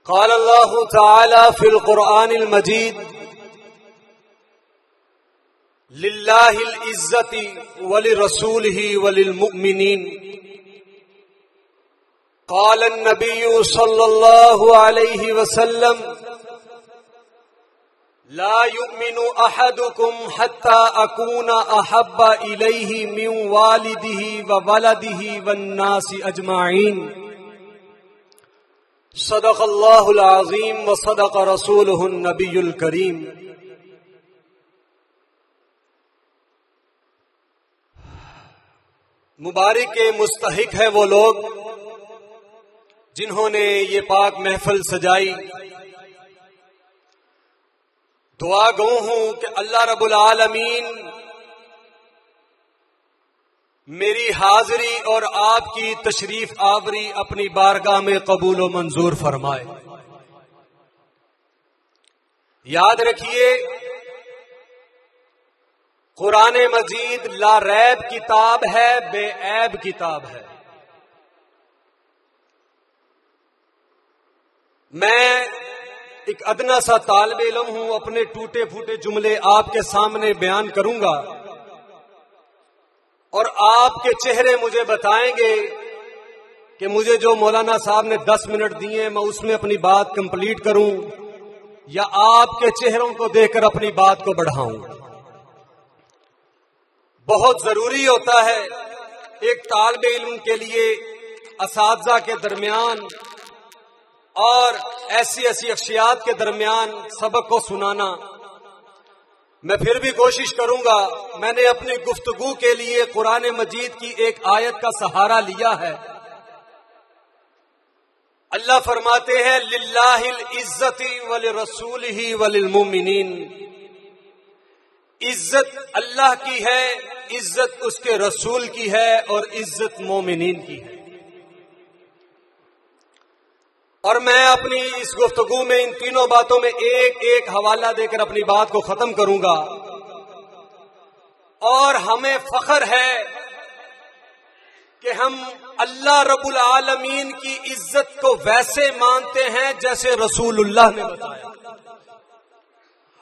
قال اللہ تعالی فی القرآن المجید للہ العزت ولرسولہ وللمؤمنین قال النبی صلی اللہ علیہ وسلم لا يؤمن احدكم حتى اكون احب اليه من والده وولده والناس اجمعين صدق اللہ العظیم وصدق رسولہ النبی الکریم۔ مبارک کے مستحق ہے وہ لوگ جنہوں نے یہ پاک محفل سجائی۔ دعا گو ہوں کہ اللہ رب العالمین میری حاضری اور آپ کی تشریف آوری اپنی بارگاہ میں قبول و منظور فرمائے۔ یاد رکھیے، قرآن مجید لا ریب کتاب ہے، بے عیب کتاب ہے۔ میں ایک ادنا سا طالب علم ہوں، اپنے ٹوٹے پھوٹے جملے آپ کے سامنے بیان کروں گا اور آپ کے چہرے مجھے بتائیں گے کہ مجھے جو مولانا صاحب نے 10 منٹ دیے میں اس میں اپنی بات کمپلیٹ کروں یا آپ کے چہروں کو دیکھ کر اپنی بات کو بڑھاؤں۔ بہت ضروری ہوتا ہے ایک طالب علم کے لیے اساتذہ کے درمیان اور ایسی شخصیات کے درمیان سبق کو سنانا۔ میں پھر بھی کوشش کروں گا، میں نے اپنی گفتگو کے لیے قرآن مجید کی ایک آیت کا سہارا لیا ہے۔ اللہ فرماتے ہیں للہ العزت ولرسولہ وللمؤمنین، عزت اللہ کی ہے، عزت اس کے رسول کی ہے اور عزت مومنین کی ہے۔ اور میں اپنی اس گفتگو میں ان تینوں باتوں میں ایک ایک حوالہ دے کر اپنی بات کو ختم کروں گا۔ اور ہمیں فخر ہے کہ ہم اللہ رب العالمین کی عزت کو ویسے مانتے ہیں جیسے رسول اللہ نے بتایا،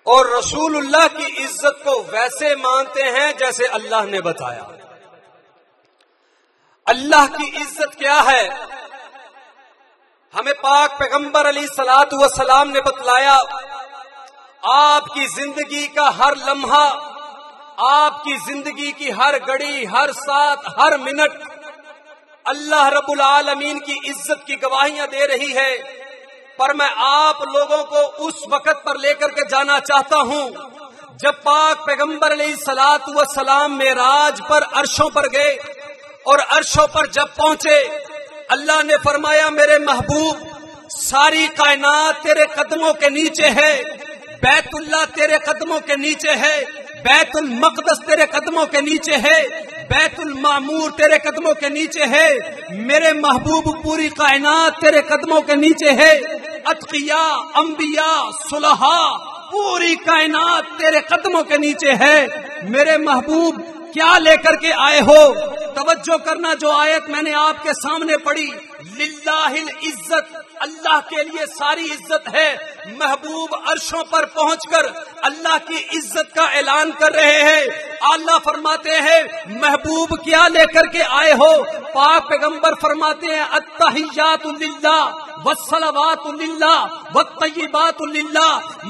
اور رسول اللہ کی عزت کو ویسے مانتے ہیں جیسے اللہ نے بتایا۔ اللہ کی عزت کیا ہے؟ ہمیں پاک پیغمبر علیہ الصلوۃ والسلام نے بتلایا۔ آپ کی زندگی کا ہر لمحہ، آپ کی زندگی کی ہر گھڑی، ہر ساتھ، ہر منٹ اللہ رب العالمین کی عزت کی گواہیاں دے رہی ہے۔ پر میں آپ لوگوں کو اس وقت پر لے کر کے جانا چاہتا ہوں جب پاک پیغمبر علیہ الصلوۃ والسلام معراج پر عرشوں پر گئے، اور عرشوں پر جب پہنچے اللہ نے فرمایا میرے محبوب ساری کائنات تیرے قدموں کے نیچے ہے، بیت اللہ تیرے قدموں کے نیچے ہے، بیت المقدس تیرے قدموں کے نیچے ہے، بیت المعمور تیرے قدموں کے نیچے ہے، میرے محبوب پوری کائنات تیرے قدموں کے نیچے ہے، اتقیاء، انبیاء، صلحاء پوری کائنات تیرے قدموں کے نیچے ہے۔ میرے محبوب کیا لے کر کے آئے ہو؟ توجہ کرنا، جو آیت میں نے آپ کے سامنے پڑھی، للہ العزت، اللہ کے لیے ساری عزت ہے۔ محبوب عرشوں پر پہنچ کر اللہ کی عزت کا اعلان کر رہے ہیں۔ اللہ فرماتے ہیں محبوب کیا لے کر کے آئے ہو؟ پاک پیغمبر فرماتے ہیں التحیات للہ والصلوات للہ والطیبات للہ،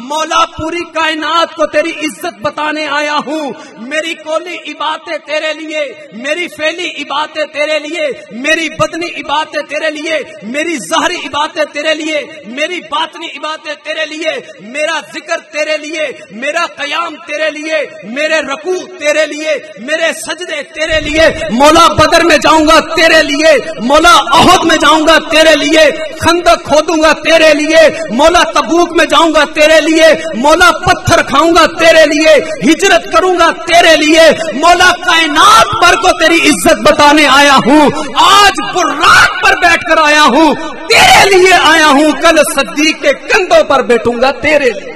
مولا پوری کائنات کو تیری عزت بتانے آیا ہوں۔ میری قولی عبادتیں تیرے لیے، میری فعلی عبادتیں تیرے لیے، میری بدنی عبادتیں تیرے لیے، میری ظاہری عبادتیں تیرے لیے، میری باطنی عبادتیں تیرے لیے، میرا ذکر تیرے لیے، میرا قیام تیرے لیے، میرے رکوع تیرے لیے، میرے سجدے تیرے لیے۔ مولا بدر میں جاؤں گا تیرے لیے، مولا احد میں جاؤں گا تیرے لیے، خندق کھودوں گا تیرے لیے، مولا تبوک میں جاؤں گا تیرے لیے، مولا پتھر کھاؤں گا تیرے لیے، ہجرت کروں گا تیرے لیے، مولا کائنات پر کو تیری عزت بتانے آیا ہوں۔ آج براق پر بیٹھ کر آیا ہوں، تیرے لیے آیا ہوں، کل صدیق کے کندھوں پر بیٹھوں گا تیرے لیے۔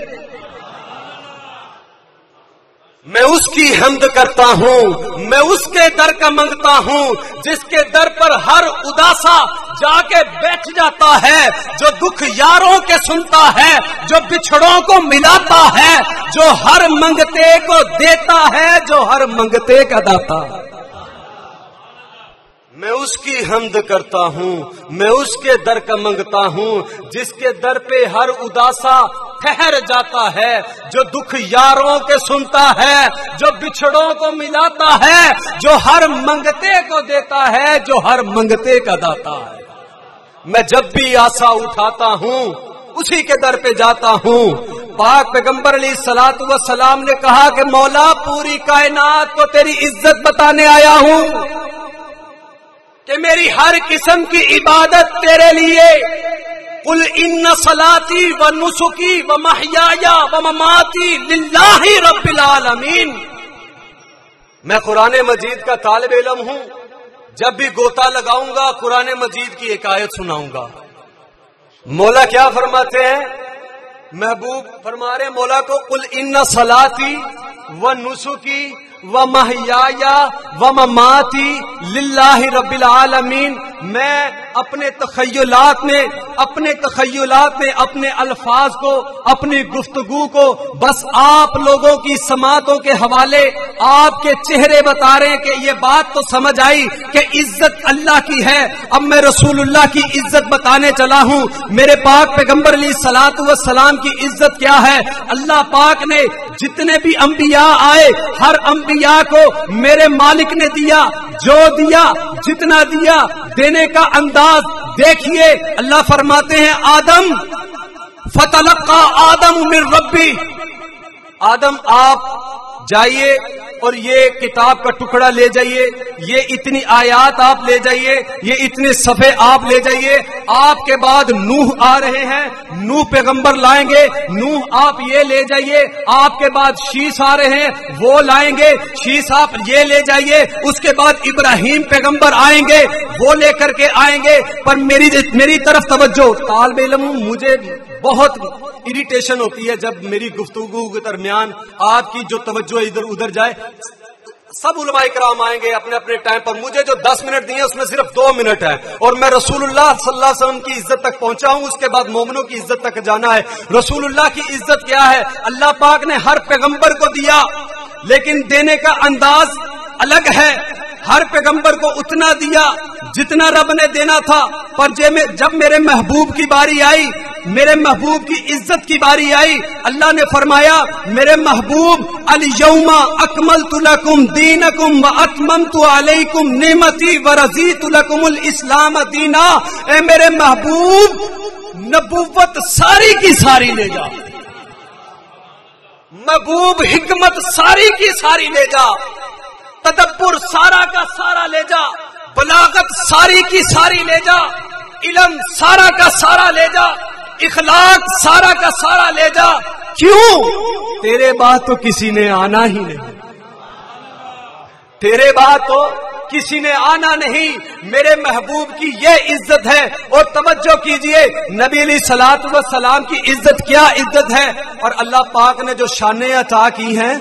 میں اس کی حمد کرتا ہوں، میں اس کے در کا منگتا ہوں جس کے در پر ہر اداسا جا کے بیٹھ جاتا ہے، جو دکھ یاروں کے سنتا ہے، جو بچھڑوں کو ملاتا ہے، جو ہر منگتے کو دیتا ہے، جو ہر منگتے کا داتا۔ میں اس کی حمد کرتا ہوں، میں اس کے در کا منگتا ہوں جس کے در پہ ہر اداسا ٹھہر جاتا ہے، جو دکھ یاروں کے سنتا ہے، جو بچھڑوں کو ملاتا ہے، جو ہر منگتے کو دیتا ہے، جو ہر منگتے کا داتا ہے۔ میں جب بھی آسا اٹھاتا ہوں اسی کے در پہ جاتا ہوں۔ پاک پیغمبر علیہ الصلوۃ والسلام نے کہا کہ مولا پوری کائنات کو تیری عزت بتانے آیا ہوں کہ میری ہر قسم کی عبادت تیرے لیے۔ قل ان صلاتی و نسکی و محیایا و مماتی للہ رب العالمین۔ میں قرآن مجید کا طالب علم ہوں، جب بھی گوتا لگاؤں گا قرآن مجید کی ایک آیت سناؤں گا۔ مولا کیا فرماتے ہیں؟ محبوب فرما رہے مولا کو قل ان صلاتی و نسکی و محیایا و مماتی للہ رب العالمین۔ میں اپنے تخیلات میں اپنے الفاظ کو، اپنی گفتگو کو بس آپ لوگوں کی سماعتوں کے حوالے آپ کے چہرے بتا رہے ہیں کہ یہ بات تو سمجھ آئی کہ عزت اللہ کی ہے۔ اب میں رسول اللہ کی عزت بتانے چلا ہوں۔ میرے پاک پیغمبر علیہ الصلوۃ والسلام کی عزت کیا ہے؟ اللہ پاک نے جتنے بھی انبیاء آئے ہر انبیاء کو میرے مالک نے دیا، جو دیا، جتنا دیا، دینے کا انداز دیکھیے۔ اللہ فرماتے ہیں آدم فتلقى آدم من ربی، آدم آپ جائیے اور یہ کتاب کا ٹکڑا لے جائیے، یہ اتنی آیات آپ لے جائیے، یہ اتنے صفحے آپ لے جائیے۔ آپ کے بعد نوح آ رہے ہیں، نوح پیغمبر لائیں گے، نوح آپ یہ لے جائیے۔ آپ کے بعد شیس آ رہے ہیں، وہ لائیں گے، شیس آپ یہ لے جائیے۔ اس کے بعد ابراہیم پیغمبر آئیں گے، وہ لے کر کے آئیں گے۔ پر میری طرف توجہ، طالب علم ہوں، مجھے بہت اریٹیشن ہوتی ہے جب میری گفتگو کے درمیان آپ کی جو توجہ ادھر ادھر جائے۔ سب علماء کرام آئیں گے اپنے اپنے ٹائم پر، مجھے جو 10 منٹ دیے اس میں صرف 2 منٹ ہے، اور میں رسول اللہ صلی اللہ علیہ وسلم کی عزت تک پہنچا ہوں۔ اس کے بعد مومنوں کی عزت تک جانا ہے۔ رسول اللہ کی عزت کیا ہے؟ اللہ پاک نے ہر پیغمبر کو دیا، لیکن دینے کا انداز الگ ہے۔ ہر پیغمبر کو اتنا دیا جتنا رب نے دینا تھا، پر جب میرے محبوب کی باری آئی، میرے محبوب کی عزت کی باری آئی، اللہ نے فرمایا میرے محبوب الیوم اکملت لکم دینکم واتممت علیکم نعمتی ورضیت لکم الاسلام دینا۔ اے میرے محبوب نبوت ساری کی ساری لے جا، محبوب حکمت ساری کی ساری لے جا، تدبر سارا کا سارا لے جا، بلاغت ساری کی ساری لے جا، علم سارا کا سارا لے جا، اخلاق سارا کا سارا لے جا۔ کیوں؟ تیرے بعد تو کسی نے آنا ہی نہیں، تیرے بعد تو کسی نے آنا نہیں۔ میرے محبوب کی یہ عزت ہے۔ اور توجہ کیجئے، نبی علیہ الصلوۃ والسلام کی عزت کیا عزت ہے، اور اللہ پاک نے جو شانیں عطا کی ہیں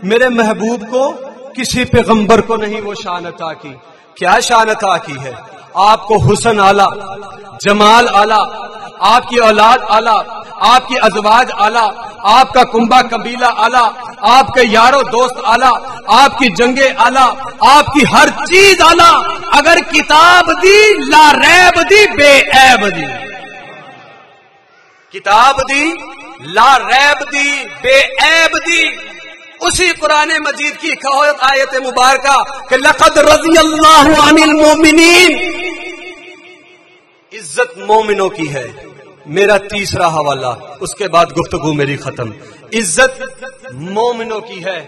میرے محبوب کو کسی پیغمبر کو نہیں وہ شان عطا کی۔ کیا شان عطا کی ہے؟ آپ کو حسن اعلیٰ، جمال اعلیٰ، آپ کی اولاد اعلیٰ، آپ کی ازواج اعلیٰ، آپ کا کنبہ قبیلہ اعلیٰ، آپ کے یار و دوست اعلیٰ، آپ کی جنگیں اعلیٰ، آپ کی ہر چیز اعلیٰ۔ اگر کتاب دی لا ریب دی، بے عیب دی، کتاب دی لا ریب دی، بے عیب دی۔ اسی قرآن مجید کی آیت مبارکہ کہ لقد رضی اللہ عن المؤمنین، عزت مومنوں کی ہے۔ میرا تیسرا حوالہ، اس کے بعد گفتگو میری ختم۔ عزت مومنوں کی ہے،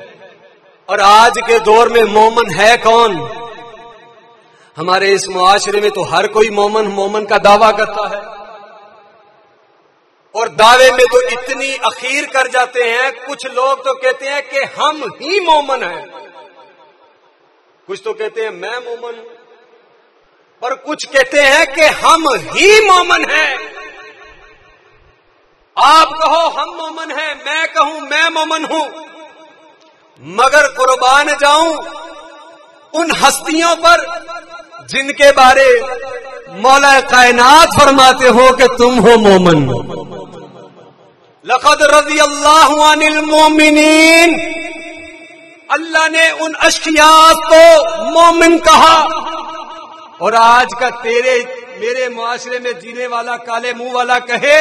اور آج کے دور میں مومن ہے کون؟ ہمارے اس معاشرے میں تو ہر کوئی مومن کا دعویٰ کرتا ہے، اور دعوے میں تو اتنی اخیر کر جاتے ہیں۔ کچھ لوگ تو کہتے ہیں کہ ہم ہی مومن ہیں، کچھ تو کہتے ہیں میں مومن ہوں، اور کچھ کہتے ہیں کہ ہم ہی مومن ہیں۔ آپ کہو ہم مومن ہیں، میں کہوں میں مومن ہوں۔ مگر قربان جاؤں ان ہستیوں پر جن کے بارے مولا کائنات فرماتے ہو کہ تم ہو مومن. لقد رضی اللہ عن المومنین، اللہ نے ان اشخاص کو مومن کہا. اور آج کا تیرے میرے معاشرے میں جینے والا کالے منہ والا کہے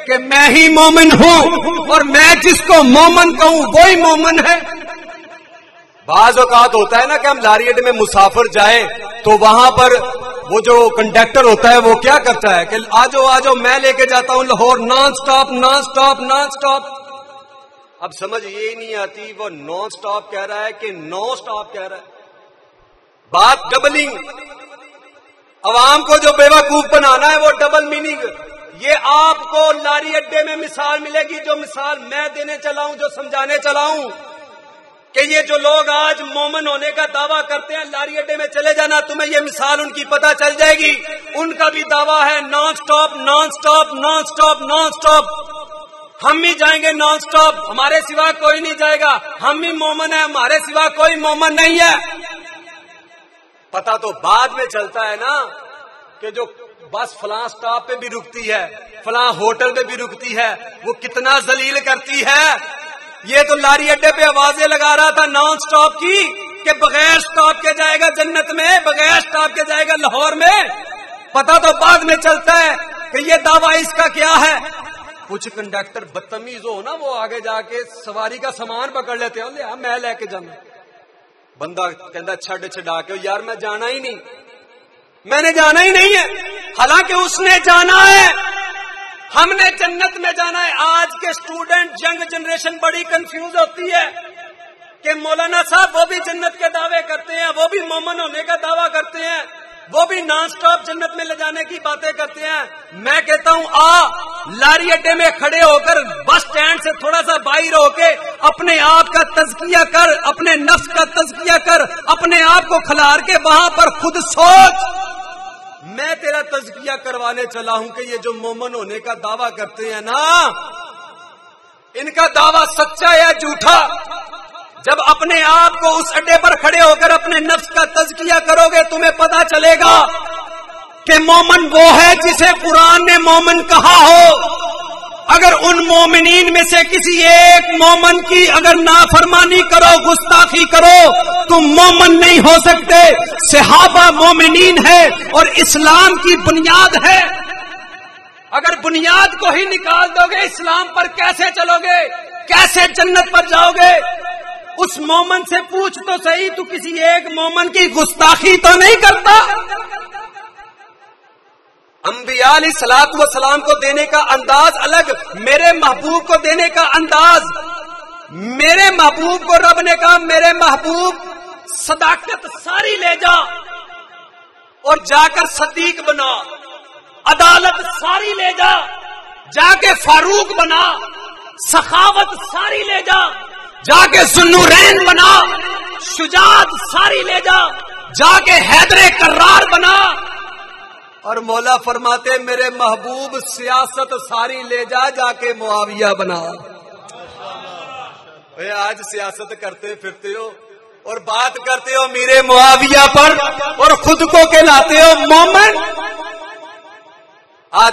کہ میں ہی مومن ہوں اور میں جس کو مومن کہوں وہی مومن ہے. بعض اوقات ہوتا ہے نا کہ ہم لاری اڈے میں مسافر جائیں تو وہاں پر وہ جو کنڈکٹر ہوتا ہے وہ کیا کرتا ہے کہ آجو آجو میں لے کے جاتا ہوں Lahore, naan stop naan stop naan stop. اب سمجھ یہ نہیں آتی وہ نان سٹاپ کہہ رہا ہے کہ نو سٹاپ کہہ رہا ہے. بات ڈبلنگ، عوام کو جو بیوقوف بنانا ہے وہ ڈبل میننگ. یہ آپ کو لاری اڈے میں مثال ملے گی جو مثال میں دینے چلا ہوں، جو سمجھانے چلا ہوں کہ یہ جو لوگ آج مومن ہونے کا دعویٰ کرتے ہیں لاری اڈے میں چلے جانا، تمہیں یہ مثال ان کی پتہ چل جائے گی. ان کا بھی دعویٰ ہے naan stop naan stop naan stop naan stop. ہم ہی جائیں گے نان سٹاپ، ہمارے سوا کوئی نہیں جائے گا. ہم ہی مومن ہیں، ہمارے سوا کوئی مومن نہیں ہے. پتہ تو بعد میں چلتا ہے نا کہ جو بس فلاں سٹاپ پہ بھی رکتی ہے، فلاں ہوٹل پہ بھی رکتی ہے، وہ کتنا ذلیل کرتی ہے. یہ تو لاری اڈے پہ آوازیں لگا رہا تھا نان سٹاپ کی کہ بغیر سٹاپ کے جائے گا جنت میں، بغیر سٹاپ کے جائے گا لاہور میں. پتہ تو بعد میں چلتا ہے کہ یہ دعویٰ اس کا کیا ہے. کچھ کنڈکٹر بدتمیز ہو نا وہ آگے جا کے سواری کا سامان پکڑ لیتے ہیں، لے میں لے کے جانا. بندہ کہندا چھڈ چھڈا کے یار میں جانا ہی نہیں، میں نے جانا ہی نہیں ہے، حالانکہ اس نے جانا ہے. ہم نے جنت میں جانا ہے. آج کے اسٹوڈنٹ ینگ جنریشن بڑی کنفیوز ہوتی ہے کہ مولانا صاحب وہ بھی جنت کے دعوے کرتے ہیں، وہ بھی مومن ہونے کا دعویٰ کرتے ہیں، وہ بھی نان سٹاپ جنت میں لے جانے کی باتیں کرتے ہیں. میں کہتا ہوں لاری اڈے میں کھڑے ہو کر بس سٹینڈ سے تھوڑا سا باہر ہو کے اپنے آپ کا تزکیہ کر، اپنے نفس کا تزکیہ کر، اپنے آپ کو کھلار کے وہاں پر خود سوچ. میں تیرا تزکیہ کروانے چلا ہوں کہ یہ جو مومن ہونے کا دعویٰ کرتے ہیں نا، ان کا دعویٰ سچا یا جھوٹا. جب اپنے آپ کو اس اڈے پر کھڑے ہو کر اپنے نفس کا تزکیہ کرو گے تمہیں پتا چلے گا کہ مومن وہ ہے جسے قرآن نے مومن کہا ہو. اگر ان مومنین میں سے کسی ایک مومن کی اگر نافرمانی کرو، گستاخی کرو، تم مومن نہیں ہو سکتے. صحابہ مومنین ہے اور اسلام کی بنیاد ہے. اگر بنیاد کو ہی نکال دو گے اسلام پر کیسے چلو گے، کیسے جنت پر جاؤ گے؟ اس مومن سے پوچھ تو صحیح تو کسی ایک مومن کی گستاخی تو نہیں کرتا. انبیاء علیہ الصلوۃ والسلام کو دینے کا انداز الگ، میرے محبوب کو دینے کا انداز. میرے محبوب کو رب نے کہا میرے محبوب صداقت ساری لے جا اور جا کر صدیق بنا، عدالت ساری لے جا جا کے فاروق بنا، سخاوت ساری لے جا جا کے ذوالنورین بنا، شجاعت ساری لے جا جا کے حیدر کرار بنا. اور مولا فرماتے میرے محبوب سیاست ساری لے جا جا کے معاویہ بنا. آج سیاست کرتے پھرتے ہو اور بات کرتے ہو میرے معاویہ پر اور خود کو کہلاتے ہو مومن.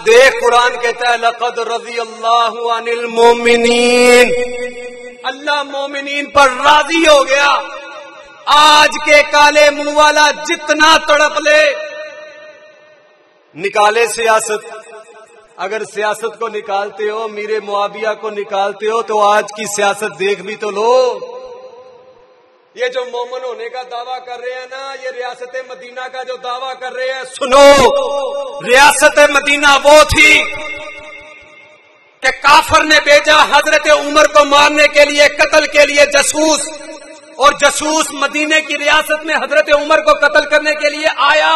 دیکھ قرآن کہتا ہے لقد رضی اللہ عن المومنین، اللہ مومنین پر راضی ہو گیا. آج کے کالے منہ والا جتنا تڑپ لے نکالے سیاست. اگر سیاست کو نکالتے ہو، میرے معاویہ کو نکالتے ہو تو آج کی سیاست دیکھ بھی تو لو. یہ جو مومن ہونے کا دعویٰ کر رہے ہیں نا، یہ ریاست مدینہ کا جو دعویٰ کر رہے ہیں، سنو، ریاست مدینہ وہ تھی کہ کافر نے بھیجا حضرت عمر کو مارنے کے لیے، قتل کے لیے جاسوس، اور جاسوس مدینے کی ریاست میں حضرت عمر کو قتل کرنے کے لیے آیا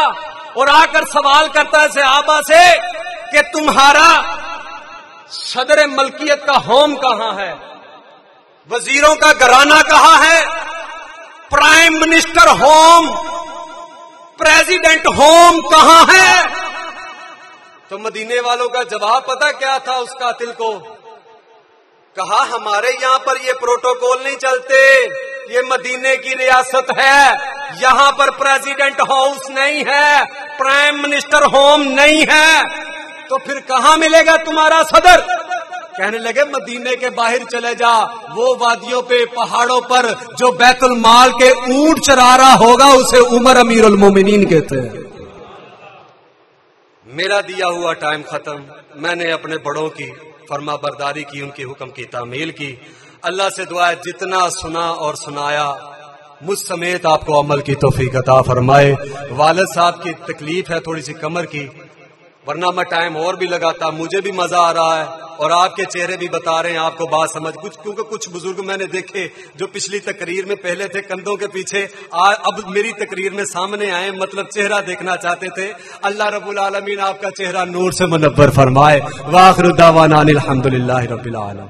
اور آ کر سوال کرتا ہے صحابہ سے کہ تمہارا صدر ملکیت کا ہوم کہاں ہے، وزیروں کا گھرانہ کہاں ہے، prime minister home, president home کہاں ہے؟ تو مدینے والوں کا جواب پتہ کیا تھا اس قاتل کو؟ کہا ہمارے یہاں پر یہ پروٹوکول نہیں چلتے، یہ مدینے کی ریاست ہے، یہاں پر پریزیڈنٹ ہاؤس نہیں ہے، پرائم منسٹر ہوم نہیں ہے، تو پھر کہاں ملے گا تمہارا صدر؟ کہنے لگے مدینے کے باہر چلے جا، وہ وادیوں پہ پہاڑوں پر جو بیت المال کے اونٹ چرا رہا ہوگا اسے عمر امیر المومنین کہتے ہیں۔ میرا دیا ہوا ٹائم ختم، میں نے اپنے بڑوں کی فرما برداری کی، ان کے حکم کی تعمیل کی۔ اللہ سے دعا ہے جتنا سنا اور سنایا مجھ سمیت آپ کو عمل کی توفیق عطا فرمائے۔ والد صاحب کی تکلیف ہے تھوڑی سی کمر کی، ورنہ میں ٹائم اور بھی لگاتا، مجھے بھی مزہ آ رہا ہے اور آپ کے چہرے بھی بتا رہے ہیں آپ کو بات سمجھ کچھ، کیونکہ کچھ بزرگ میں نے دیکھے جو پچھلی تقریر میں پہلے تھے کندھوں کے پیچھے، اب میری تقریر میں سامنے آئے، مطلب چہرہ دیکھنا چاہتے تھے۔ اللہ رب العالمین آپ کا چہرہ نور سے منور فرمائے۔ وآخر دعوانا الحمدللہ رب العالمین۔